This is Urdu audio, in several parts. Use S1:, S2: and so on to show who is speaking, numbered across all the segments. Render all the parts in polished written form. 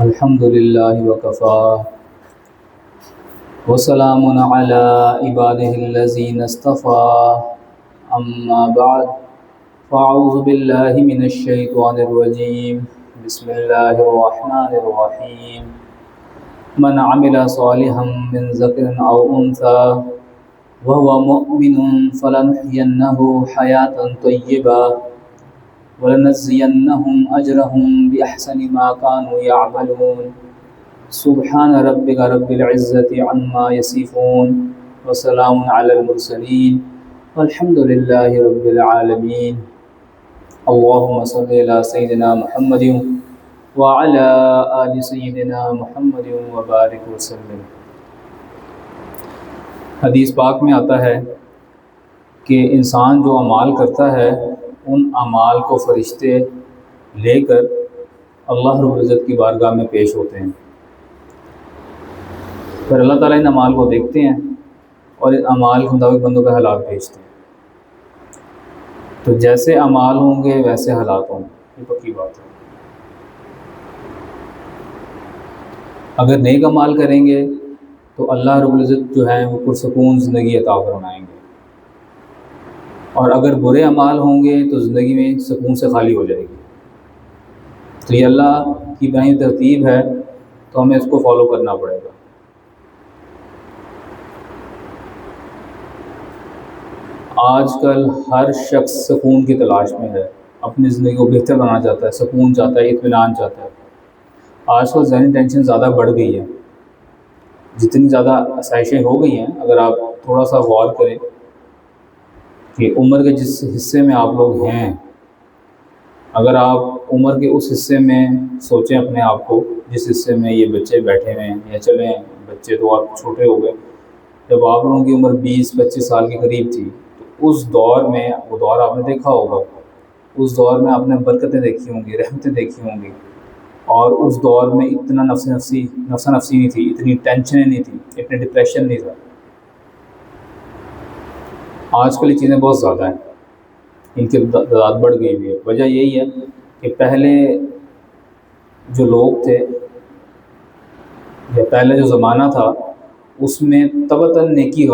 S1: الحمد لله وكفى وسلام على عباده الذين اصطفى أما بعد فأعوذ بالله من الشيطان الرجيم بسم الله الرحمن الرحيم من عمل صالحا من ذكر أو أنثى وهو مؤمن فلنحيينه حياة طيبة ولنجزينهم أجرهم بأحسن ما كانوا يعملون سبحان ربك رب العزة عما يصفون وسلام على المرسلين والحمد لله رب العالمين اللهم صل على سيدنا محمد وعلى آل سيدنا محمد وبارك وسلم۔ حدیث پاک میں آتا ہے کہ انسان جو اعمال کرتا ہے ان اعمال کو فرشتے لے کر اللہ رب العزت کی بارگاہ میں پیش ہوتے ہیں، پھر اللہ تعالیٰ ان اعمال کو دیکھتے ہیں اور ان اعمال کے مطابق بندوں پہ حالات بھیجتے ہیں۔ تو جیسے اعمال ہوں گے ویسے حالات ہوں گے، یہ پکی بات ہے۔ اگر نیک اعمال کریں گے تو اللہ رب العزت جو ہے وہ پرسکون زندگی عطا فرمائیں گے، اور اگر برے اعمال ہوں گے تو زندگی میں سکون سے خالی ہو جائے گی۔ تو یہ اللہ کی بنائی ترتیب ہے، تو ہمیں اس کو فالو کرنا پڑے گا۔ آج کل ہر شخص سکون کی تلاش میں ہے، اپنی زندگی کو بہتر بنانا چاہتا ہے، سکون چاہتا ہے، اطمینان چاہتا ہے۔ آج کل ذہنی ٹینشن زیادہ بڑھ گئی ہے، جتنی زیادہ آسائشیں ہو گئی ہیں، اگر آپ تھوڑا سا غور کریں کہ عمر کے جس حصے میں آپ لوگ ہیں، اگر آپ عمر کے اس حصے میں سوچیں اپنے آپ کو جس حصے میں یہ بچے بیٹھے ہوئے ہیں، یا چلیں بچے تو آپ چھوٹے ہو گئے، جب آپ لوگوں کی عمر 20-25 سال کے قریب تھی، تو اس دور میں وہ دور آپ نے دیکھا ہوگا، اس دور میں آپ نے برکتیں دیکھی ہوں گی، رحمتیں دیکھی ہوں گی، اور اس دور میں اتنا نفسا نفسی نہیں تھی، اتنی ٹینشنیں نہیں تھی، اتنے ڈپریشن نہیں تھا۔ آج کل یہ چیزیں بہت زیادہ ہیں، ان کی تعداد بڑھ گئی ہوئی ہے۔ وجہ یہی ہے کہ پہلے جو لوگ تھے یا پہلے جو زمانہ تھا اس میں طبعاً نیکی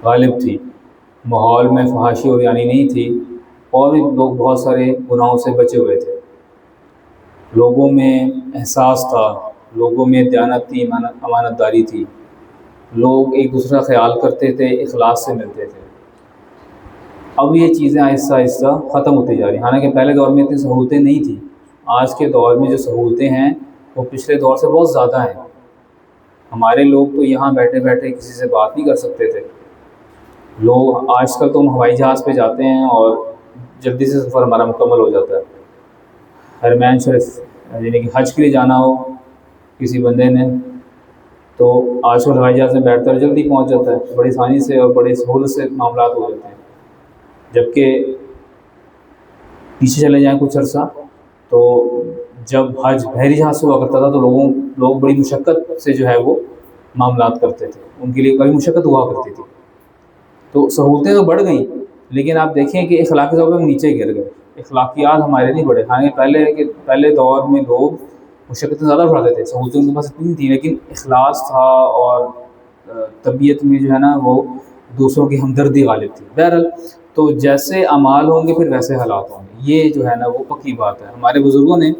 S1: غالب تھی، ماحول میں فحاشی اور یعنی نہیں تھی، اور بھی لوگ بہت سارے گناہوں سے بچے ہوئے تھے، لوگوں میں احساس تھا، لوگوں میں دیانت تھی، امانت داری تھی، لوگ ایک دوسرے کا خیال کرتے تھے، اخلاص سے ملتے تھے۔ اب یہ چیزیں آہستہ آہستہ ختم ہوتی جا رہی ہیں، حالانکہ پہلے دور میں اتنی سہولتیں نہیں تھیں۔ آج کے دور میں جو سہولتیں ہیں وہ پچھلے دور سے بہت زیادہ ہیں۔ ہمارے لوگ تو یہاں بیٹھے بیٹھے کسی سے بات نہیں کر سکتے تھے، لوگ آج کل تو ہم ہوائی جہاز پہ جاتے ہیں اور جلدی سے سفر ہمارا مکمل ہو جاتا ہے۔ حرمین شریف یعنی کہ حج کے لیے جانا ہو کسی بندے نے تو آج کل ہوائی جہاز میں بیٹھتا ہے، جلدی پہنچ جاتا ہے، بڑی آسانی سے اور بڑی سہولت سے معاملات ہو جاتے ہیں۔ جبکہ پیچھے چلے جائیں کچھ عرصہ تو جب حج بحری جہاز سے ہوا کرتا تھا تو لوگ بڑی مشقت سے جو ہے وہ معاملات کرتے تھے، ان کے لیے کبھی مشقت ہوا کرتی تھی۔ تو سہولتیں تو بڑھ گئیں، لیکن آپ دیکھیں کہ اخلاقی طور پہ ہم نیچے گر گئے، اخلاقیات ہمارے نہیں بڑھے۔ ہاں پہلے دور میں لوگ مشقتیں زیادہ اٹھاتے تھے، سہولتیں ان کے پاس اتنی تھیں، لیکن اخلاص تھا اور طبیعت میں جو ہے نا وہ دوسروں کی ہمدردی غالب تھی۔ بہرحال تو جیسے اعمال ہوں گے پھر ویسے حالات ہوں گے، یہ جو ہے نا وہ پکی بات ہے۔ ہمارے بزرگوں نے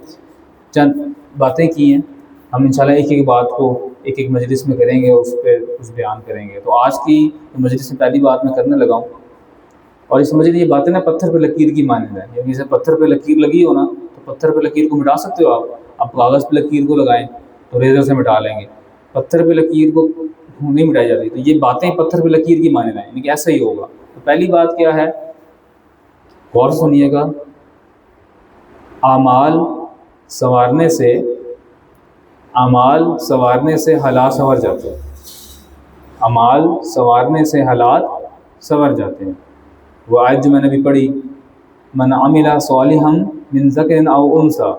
S1: چند باتیں کی ہیں، ہم انشاءاللہ ایک ایک بات کو ایک مجلس میں کریں گے، اس پہ کچھ بیان کریں گے۔ تو آج کی مجلس میں پہلی بات میں کرنے لگا ہوں، اور اس مجلس یہ باتیں نا پتھر پہ لکیر کی مانند ہے، یعنی جیسے پتھر پہ لکیر لگی ہو نا تو پتھر پہ لکیر کو مٹا سکتے ہو آپ کاغذ پہ لکیر کو لگائیں تو ریزر سے مٹا لیں گے، پتھر پہ لکیر کو نہیں مٹائی جاتی۔ تو یہ باتیں پتھر پہ لکیر کی مانند ہیں، یعنی کہ ایسا ہی ہوگا۔ تو پہلی بات کیا ہے، غور سنیے گا، اعمال سنوارنے سے حالات سنور جاتے ہیں، اعمال سنوارنے سے حالات سنور جاتے ہیں۔ وہ آیت جو میں نے ابھی پڑھی، من عمل صالحا من ذکر او انثی،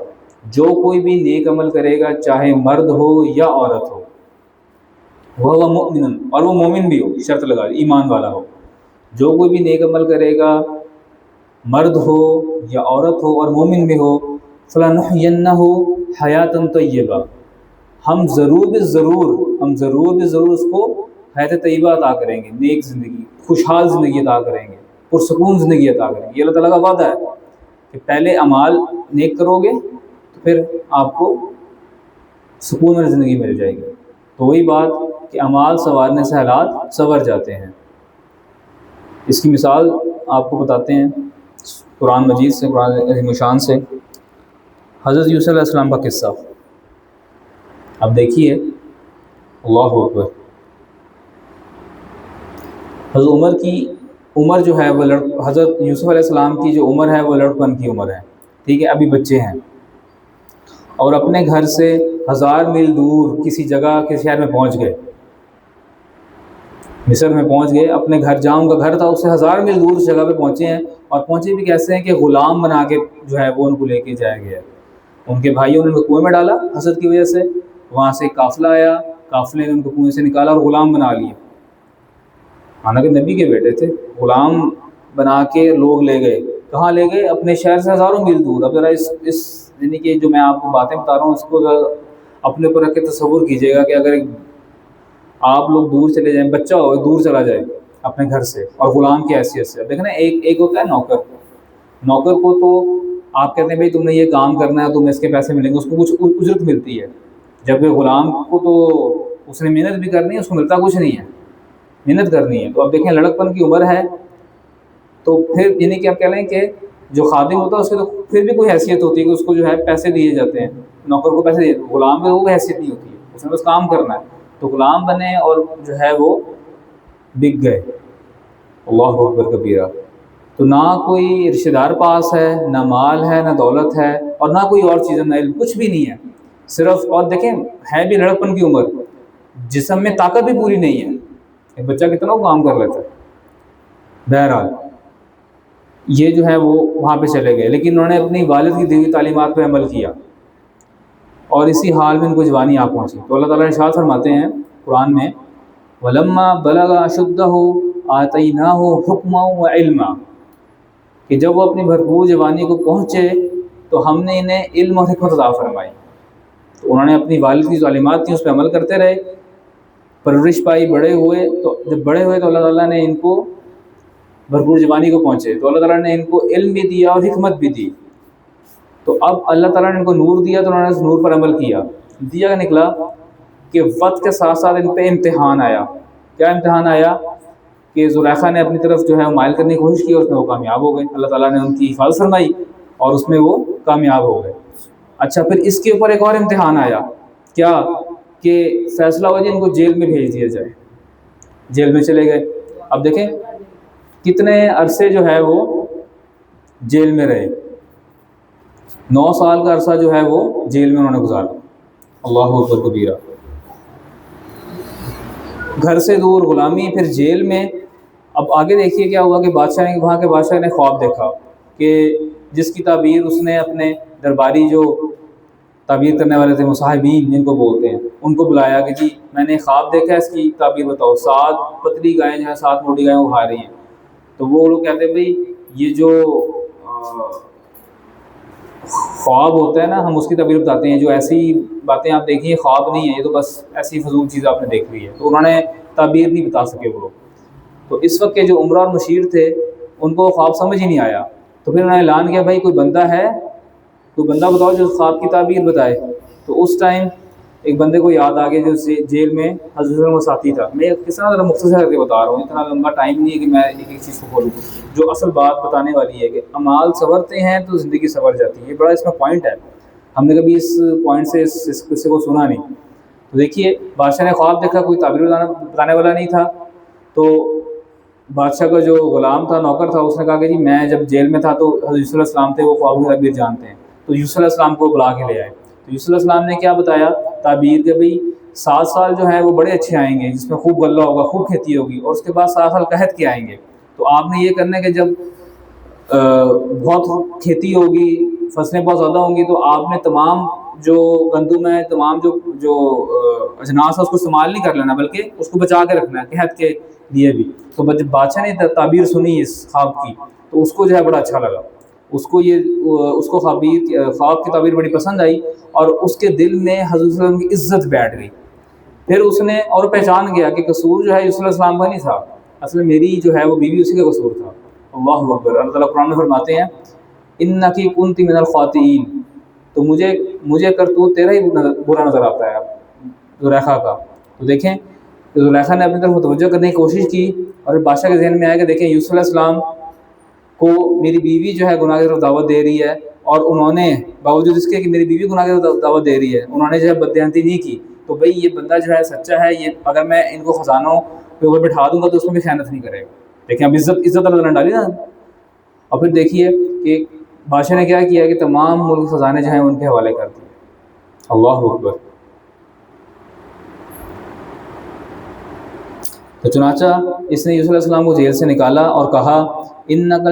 S1: جو کوئی بھی نیک عمل کرے گا چاہے مرد ہو یا عورت ہو، وہ مؤمن، اور وہ مومن بھی ہو، شرط لگا ایمان والا ہو، جو کوئی بھی نیک عمل کرے گا مرد ہو یا عورت ہو اور مومن بھی ہو، فَلَنُحْيِيَنَّهُ حَيَاةً طَيِّبَةً، ہم ضرور اس کو حیات طیبہ عطا کریں گے، نیک زندگی، خوشحال زندگی عطا کریں گے، پرسکون زندگی عطا کریں گے۔ یہ اللہ تعالیٰ کا وعدہ ہے کہ پہلے اعمال نیک کرو گے تو پھر آپ کو سکون والی زندگی مل جائے گی۔ تو وہی بات کہ اعمال سنوارنے سے حالات سنور جاتے ہیں۔ اس کی مثال آپ کو بتاتے ہیں قرآن مجید سے، قرآن عظیم الشان سے، حضرت یوسف علیہ السلام کا قصہ۔ اب دیکھیے، اللہ اکبر، عمر جو ہے وہ حضرت یوسف علیہ السلام کی جو عمر ہے وہ لڑکپن کی عمر ہے، ٹھیک ہے، ابھی بچے ہیں، اور اپنے گھر سے 1000 میل دور کسی جگہ کے شہر میں پہنچ گئے، مصر میں پہنچ گئے، اپنے گھر جہاں ان کا گھر تھا اس سے 1000 میل دور اس جگہ پہ پہنچے ہیں، اور پہنچے بھی کیسے ہیں کہ غلام بنا کے جو ہے وہ ان کو لے کے جایا گیا۔ ان کے بھائیوں نے ان کو کنویں میں ڈالا حسد کی وجہ سے، وہاں سے قافلہ آیا، قافلے نے ان کو کنویں سے نکالا اور غلام بنا لیا۔ حالانکہ نبی کے بیٹے تھے، غلام بنا کے لوگ لے گئے، کہاں لے گئے؟ اپنے شہر سے 1000 میل دور۔ اب ذرا اس یعنی کہ جو میں آپ کو باتیں بتا رہا ہوں اس کو ذرا اپنے اوپر رکھ کے تصور کیجیے گا کہ اگر آپ لوگ دور چلے جائیں، بچہ ہو دور چلا جائے اپنے گھر سے اور غلام کی حیثیت سے۔ اب دیکھیں نا، ایک ہوتا ہے نوکر کو تو آپ کہتے ہیں بھائی تم نے یہ کام کرنا ہے، تمہیں اس کے پیسے ملیں گے، اس کو کچھ اجرت ملتی ہے، جبکہ غلام کو تو اس نے محنت بھی کرنی ہے، اس کو ملتا کچھ نہیں ہے، محنت کرنی ہے۔ تو اب دیکھیں لڑکپن کی عمر ہے، تو پھر یعنی کہ آپ کہہ لیں کہ جو خادم ہوتا ہے اس کی تو پھر بھی کوئی حیثیت ہوتی ہے کہ اس کو جو ہے پیسے دیے جاتے ہیں، نوکر کو پیسے دیے، غلام میں وہ حیثیت نہیں ہوتی ہے، اس نے بس کام کرنا ہے۔ تو غلام بنے اور جو ہے وہ بک گئے، اللہ اکبر کبیرہ۔ تو نہ کوئی رشتہ دار پاس ہے، نہ مال ہے، نہ دولت ہے، اور نہ کوئی اور چیز، نہ علم، کچھ بھی نہیں ہے، صرف، اور دیکھیں ہے بھی لڑکپن کی عمر، جسم میں طاقت بھی پوری نہیں ہے، ایک بچہ کتنا کام کر لیتا ہے۔ بہرحال یہ جو ہے وہ وہاں پہ چلے گئے، لیکن انہوں نے اپنی والد کی دی ہوئی تعلیمات پہ عمل کیا، اور اسی حال میں ان کو جوانی آ پہنچی۔ تو اللہ تعالیٰ ارشاد فرماتے ہیں قرآن میں، وَلَمَّا بَلَغَ أَشُدَّهُ آتَيْنَاهُ حُکْمًا وَعِلْمًا، کہ جب وہ اپنی بھرپور جوانی کو پہنچے تو ہم نے انہیں علم اور حکمت عطا فرمائی۔ تو انہوں نے اپنی والد کی تعلیمات تھیں اس پہ عمل کرتے رہے، پرورش پائی، بڑے ہوئے، تو جب بڑے ہوئے تو اللہ تعالیٰ نے ان کو بھرپور جوانی کو پہنچے تو اللہ تعالیٰ نے ان کو علم بھی دیا اور حکمت بھی دی۔ تو اب اللہ تعالیٰ نے ان کو نور دیا تو انہوں نے اس نور پر عمل کیا۔ نتیجہ کا نکلا کہ وقت کے ساتھ ساتھ ان پہ امتحان آیا۔ کیا امتحان آیا؟ کہ زلیخا نے اپنی طرف جو ہے مائل کرنے کی کوشش کی اور اس میں وہ کامیاب ہو گئے، اللہ تعالیٰ نے ان کی حفاظت فرمائی اور اس میں وہ کامیاب ہو گئے۔ اچھا، پھر اس کے اوپر ایک اور امتحان آیا، کیا کہ فیصلہ ہوا جی ان کو جیل میں بھیج دیا جائے، جیل میں چلے گئے۔ اب دیکھیں کتنے عرصے جو ہے وہ جیل میں رہے، 9 سال کا عرصہ جو ہے وہ جیل میں انہوں نے گزارا، اللہ اکبر کبیرہ، گھر سے دور، غلامی، پھر جیل میں۔ اب آگے دیکھیے کیا ہوا کہ وہاں کے بادشاہ نے خواب دیکھا کہ جس کی تعبیر اس نے اپنے درباری جو تعبیر کرنے والے تھے، مصاحبین جن کو بولتے ہیں، ان کو بلایا کہ جی میں نے خواب دیکھا ہے، اس کی تعبیر بتاؤ۔ 7 پتلی گائیں جو ہیں، 7 موٹی گائیں وہ کھا رہی ہیں۔ تو وہ لوگ کہتے ہیں بھائی یہ جو خواب ہوتا ہے نا، ہم اس کی تعبیر بتاتے ہیں، جو ایسی باتیں آپ دیکھیے خواب نہیں ہے، یہ تو بس ایسی فضول چیز آپ نے دیکھ لی ہے۔ تو انہوں نے تعبیر نہیں بتا سکے وہ لوگ۔ تو اس وقت کے جو عمرہ اور مشیر تھے ان کو خواب سمجھ ہی نہیں آیا، تو پھر انہوں نے اعلان کیا بھائی کوئی بندہ ہے، کوئی بندہ بتاؤ جو خواب کی تعبیر بتائے۔ تو اس ٹائم ایک بندے کو یاد آ گیا جو جیل میں حضرت کا ساتھی تھا۔ میں کس طرح ذرا مختصر کر کے بتا رہا ہوں، اتنا لمبا ٹائم نہیں ہے کہ میں ایک چیز کو کھولوں۔ جو اصل بات بتانے والی ہے کہ اعمال سنورتے ہیں تو زندگی سنور جاتی ہے، یہ بڑا اس میں پوائنٹ ہے، ہم نے کبھی اس پوائنٹ سے اس قصے کو سنا نہیں۔ تو دیکھیے بادشاہ نے خواب دیکھا، کوئی تعبیر بتانے والا نہیں تھا، تو بادشاہ کا جو غلام تھا، نوکر تھا، اس نے کہا کہ جی میں جب جیل میں تھا تو حضرت یوسف علیہ السلام تھے، وہ خواب کی تعبیر جانتے ہیں، تو یوسف علیہ السلام کو بلا کے لے آئے۔ تو یوسف علیہ السلام نے کیا بتایا تعبیر کہ بھئی 7 سال جو ہیں وہ بڑے اچھے آئیں گے، جس میں خوب غلہ ہوگا، خوب کھیتی ہوگی، اور اس کے بعد 7 سال قحط کے آئیں گے۔ تو آپ نے یہ کرنا ہے کہ جب بہت کھیتی ہوگی، فصلیں بہت زیادہ ہوں گی، تو آپ نے تمام جو گندم ہے، تمام جو اجناس ہے اس کو استعمال نہیں کر لینا، بلکہ اس کو بچا کے رکھنا ہے قحط کے لیے بھی۔ تو جب بادشاہ نے تعبیر سنی اس خواب کی تو اس کو جو ہے بڑا اچھا لگا، اس کو خواب کی تعبیر بڑی پسند آئی اور اس کے دل میں حضرت صلی اللہ علیہ وسلم کی عزت بیٹھ گئی. پھر اس نے اور پہچان گیا کہ قصور جو ہے یوسف علیہ السلام کا نہیں تھا، اصل میری جو ہے وہ بیوی اسی کا قصور تھا. اللہ اکبر. اللہ تعالیٰ قرآن میں فرماتے ہیں انکی کنت من الخاطئین، تو مجھے کرتوت تیرا ہی برا نظر آتا ہے زلیخا کا. تو دیکھیں زلیخا نے اپنی طرف متوجہ کرنے کی کوشش کی اور بادشاہ کے ذہن میں آیا کہ دیکھیں یوسف علیہ السلام کو میری بیوی جو ہے گناہ کی طرف دعوت دے رہی ہے، اور انہوں نے باوجود اس کے کہ میری بیوی گناہ کی طرف دعوت دے رہی ہے انہوں نے جو ہے بددیانتی نہیں کی، تو بھئی یہ بندہ جو ہے سچا ہے، یہ اگر میں ان کو خزانوں کے اوپر بٹھا دوں گا تو اس میں بھی خیانت نہیں کرے گا. دیکھیں اب عزت اللہ تعالیٰ نے ڈالی نا. اور پھر دیکھیے کہ بادشاہ نے کیا کیا کہ تمام ملک خزانے جو ہیں ان کے حوالے کر دیے. اللہ اکبر. تو چنانچہ اس نے یوسف علیہ السلام کو جیل سے نکالا اور کہا انک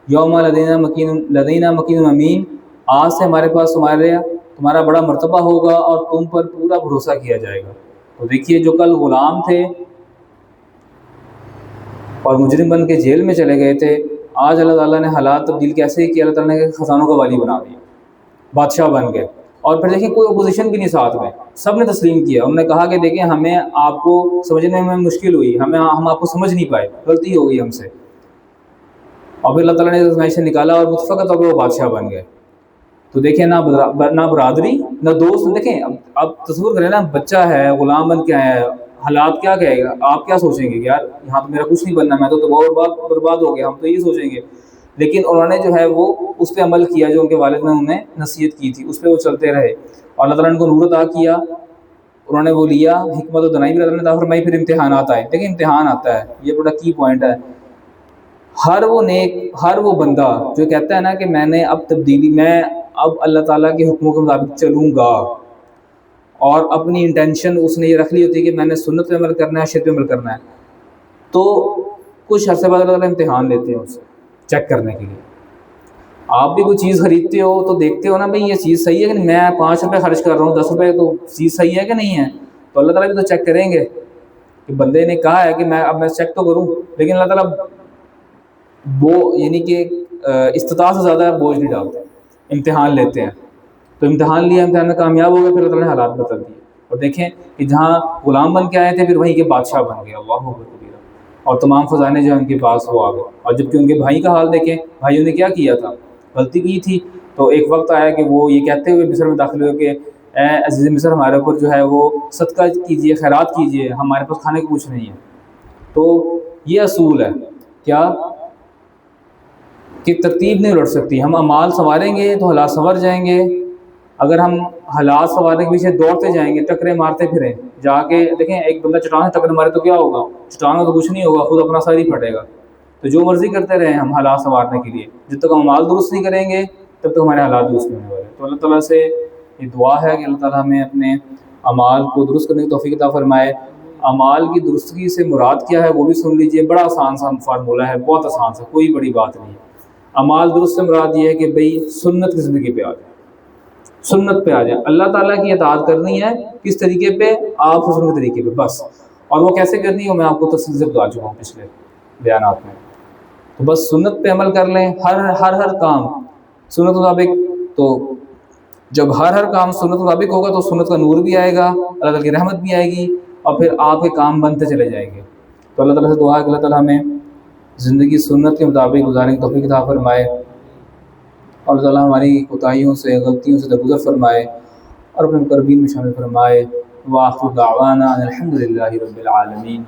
S1: یوم لدینا مکین امین، آج سے ہمارے پاس تمہارا بڑا مرتبہ ہوگا اور تم پر پورا بھروسہ کیا جائے گا. تو دیکھیے جو کل غلام تھے اور مجرم بن کے جیل میں چلے گئے تھے، آج اللہ تعالیٰ نے حالات تبدیل کیسے کیا، اللہ تعالیٰ نے خزانوں کا والی بنا دیا، بادشاہ بن گئے. اور پھر دیکھیں کوئی اپوزیشن بھی نہیں ساتھ میں، سب نے تسلیم کیا. انہوں نے کہا کہ دیکھیں ہمیں آپ کو سمجھنے میں مشکل ہوئی، ہم آپ کو سمجھ نہیں پائے، غلطی ہو گئی ہم سے. اور پھر اللہ تعالیٰ نے آزمائش سے نکالا اور متفقہ طور پر وہ بادشاہ بن گئے. تو دیکھیں نہ برادری نہ دوست. دیکھیں اب تصور کریں نا، بچہ ہے غلام بن کے آیا ہے، حالات کیا کہے گا، آپ کیا سوچیں گے کہ یار یہاں تو میرا کچھ نہیں بننا، میں تو بہت برباد ہو گیا، ہم تو یہ سوچیں گے. لیکن انہوں نے جو ہے وہ اس پہ عمل کیا جو ان کے والد نے انہیں نصیحت کی تھی، اس پہ وہ چلتے رہے اور اللہ تعالیٰ نے ان کو نور عطا کیا. انہوں نے وہ لیا، حکمت و دانائی بھی اللہ تعالیٰ نے عطا فرمائی. پھر امتحانات آئے. دیکھیں امتحان آتا ہے، یہ بڑا کی پوائنٹ ہے. ہر وہ بندہ جو کہتا ہے نا کہ میں اب اللہ تعالیٰ کے حکموں کے مطابق چلوں گا، اور اپنی انٹینشن اس نے یہ رکھ لی ہوتی ہے کہ میں نے سنت پہ عمل کرنا ہے، شرع پہ عمل کرنا ہے، تو کچھ عرصے بعد اللہ تعالیٰ امتحان لیتے ہیں اسے چیک کرنے کے لیے. آپ بھی کوئی چیز خریدتے ہو تو دیکھتے ہو نا بھئی یہ چیز صحیح ہے کہ نہیں، میں 5 روپے خرچ کر رہا ہوں 10 روپے، تو چیز صحیح ہے کہ نہیں ہے. تو اللہ تعالیٰ بھی تو چیک کریں گے کہ بندے نے کہا ہے کہ میں چیک تو کروں، لیکن اللہ تعالیٰ یعنی کہ استطاعت سے زیادہ بوجھ نہیں ڈالتے، امتحان لیتے ہیں. تو امتحان لیا، امتحان میں کامیاب ہو گئے، پھر اللہ تعالیٰ نے حالات بدل دیے. اور دیکھیں کہ جہاں غلام بن کے آئے تھے پھر وہیں کے بادشاہ بن گئے. اللہ اکبر. اور تمام خزانے جو ہیں ان کے پاس وہ آ گئے. اور جبکہ ان کے بھائی کا حال دیکھیں، بھائیوں نے کیا کیا تھا، غلطی کی تھی. تو ایک وقت آیا کہ وہ یہ کہتے ہوئے مصر میں داخل ہوئے کہ اے عزیز مصر، ہمارے اوپر جو ہے وہ صدقہ کیجیے، خیرات کیجیے، ہمارے پاس کھانے کو کچھ نہیں ہے. تو یہ اصول ہے کیا کہ ترتیب نہیں الٹ سکتی. ہم اعمال سنواریں گے تو حالات سنور جائیں گے. اگر ہم حالات سنوارنے کے پیچھے دوڑتے جائیں گے، ٹکرے مارتے پھریں، جا کے دیکھیں ایک بندہ چٹان سے ٹکر مارے تو کیا ہوگا، چٹان میں تو کچھ نہیں ہوگا، خود اپنا سر ہی پھٹے گا. تو جو مرضی کرتے رہیں ہم حالات سنوارنے کے لیے، جب تک ہم اعمال درست نہیں کریں گے تب تک ہمارے حالات درست نہیں ہونے والے. تو اللہ تعالیٰ سے یہ دعا ہے کہ اللہ تعالیٰ ہمیں اپنے اعمال کو درست کرنے کی توفیق عطا فرمائے. اعمال کی درستگی سے مراد کیا ہے وہ بھی سن لیجئے. بڑا آسان سا فارمولہ ہے، بہت آسان سا، کوئی بڑی بات نہیں ہے. اعمال درست سے مراد یہ ہے کہ بھئی سنت کی زندگی پہ آ جائے، سنت پہ آ جائے. اللہ تعالیٰ کی اطاعت کرنی ہے کس طریقے پہ، آپ حسن کے طریقے پہ بس. اور وہ کیسے کرنی ہے میں آپ کو تفصیل سے بتا چکا ہوں پچھلے بیانات میں. تو بس سنت پہ عمل کر لیں، ہر کام سنت مطابق. تو جب ہر کام سنت مطابق ہوگا تو سنت کا نور بھی آئے گا، اللہ تعالیٰ کی رحمت بھی آئے گی، اور پھر آپ کے کام بنتے چلے جائیں گے. تو اللہ تعالیٰ سے دعا ہے کہ اللہ تعالیٰ ہمیں زندگی سنت کے مطابق گزارنے کی توفیق عطا فرمائے، اور اللہ تعالیٰ ہماری کوتاہیوں سے، غلطیوں سے درگزر فرمائے اور اپنے مقربین میں شامل فرمائے. وآخر دعوانا الحمد للہ رب العالمین.